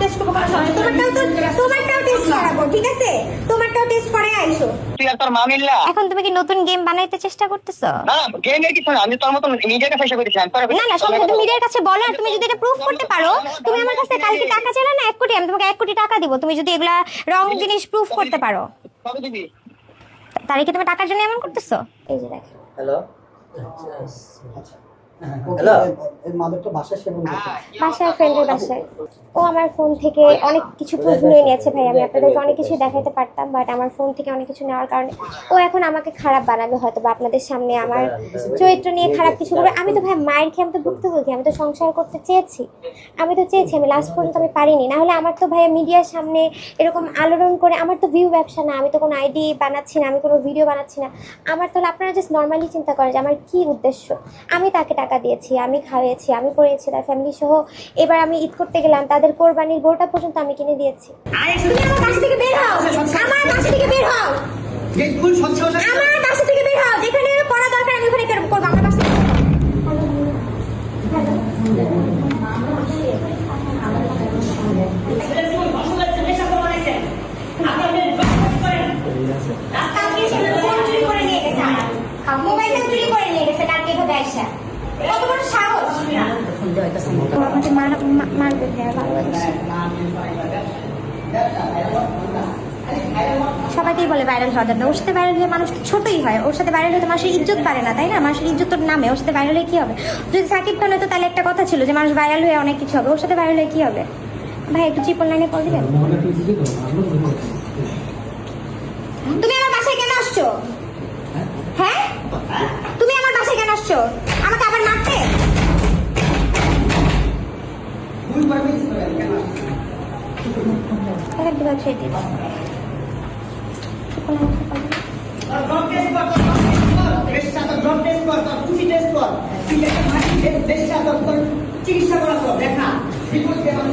Test করবো, কোনো সমস্যা তোমারটাও টেস্ট করাবো, ঠিক আছে? তোমারটাও টেস্ট করে আইসো। তুই আর তোর মা মিল্লা এখন তুমি কি নতুন গেম বানাইতে চেষ্টা করতেছো? না গেমের কিছু না, আমি তোর মতন মিডিয়ার কাছে এসে করেছি। না না, সমস্যা তুমি মিডিয়ার কাছে বলো, আর তুমি যদি এটা প্রুফ করতে পারো, তুমি আমার কাছে কালকে টাকা চাইলে না 1 কোটি, আমি তোমাকে 1 কোটি টাকা দিব, তুমি যদি এগুলা রং জিনিস প্রুফ করতে পারো। কবে দিবি? তারিখে তুমি টাকার জন্য এমন করতেছো? এই যে দেখো। হ্যালো বাসায় ফ্রেন্ডের বাসায় ও আমার ফোন থেকে অনেক কিছু প্রুফ নিয়ে নিয়েছে ভাই। আমি আপনাদেরকে অনেক কিছু দেখাতে পারতাম, বাট আমার ফোন থেকে অনেক কিছু নেওয়ার কারণে ও এখন আমাকে খারাপ বানাবে হয়তো, বা আপনাদের সামনে আমার চরিত্র নিয়ে খারাপ কিছু করবে। আমি তো ভাই মায়ের খেয়ে আমি তো ভুক্তভোগী, আমি তো সংসার করতে চেয়েছি, আমি লাস্ট পর্যন্ত আমি পারিনি। না হলে আমার তো ভাইয়া মিডিয়ার সামনে এরকম আলোড়ন করে, আমার তো ভিউ ব্যবসা না, আমি তো কোনো আইডি বানাচ্ছি না, আমি কোনো ভিডিও বানাচ্ছি না আমার। তাহলে আপনারা জাস্ট নর্মালি চিন্তা করেন যে আমার কী উদ্দেশ্য। আমি তাকে টাকা দিয়েছি, আমি খাওয়াইছি, আমি পড়িয়েছি, তার ফ্যামিলি সহ। এবার আমি ঈদ করতে গেলাম, তাদের কোরবানির বউটা পর্যন্ত আমি কিনে দিয়েছি। তুমি আমার বাসা থেকে বের হও, আমার বাসা থেকে বের হও, আমার বাসা থেকে বের হও। যেখানে করা দরকার আমি ওখানে করবো, আমার বাসা থেকে। মোবাইলটা চুরি করে নিয়ে গেছে কালকে এভাবে আইসা। কত বড় সাহস! আমাকে মারবে ভাইয়া, ভালোবাসে। সবাইকেই বলে ভাইরাল হওয়ার জন্য। ওর সাথে ভাইরাল হয়ে মানুষ ছোটই হয়, ওর সাথে ভাইরাল হতে মানুষের ইজ্জত বাড়ে না, তাই না? মানুষের ইজ্জত তোর নামে, ওর সাথে ভাইরাল হয়ে কি হবে? যদি সাকিব খান হতো তাহলে একটা কথা ছিল যে মানুষ ভাইরাল হয়ে অনেক কিছু হবে, ওর সাথে ভাইরাল হয়ে কি হবে? ভাই একটু ট্রিপল লাইনে কল দিবেন? তুমি আমার বাসায় কেন আসছো? হ্যাঁ, তুমি আমার বাসায় কেন আসছো? আমাকে আবার মারতে? চিকিৎসা করা তো দেখা রিপোর্ট দেওয়া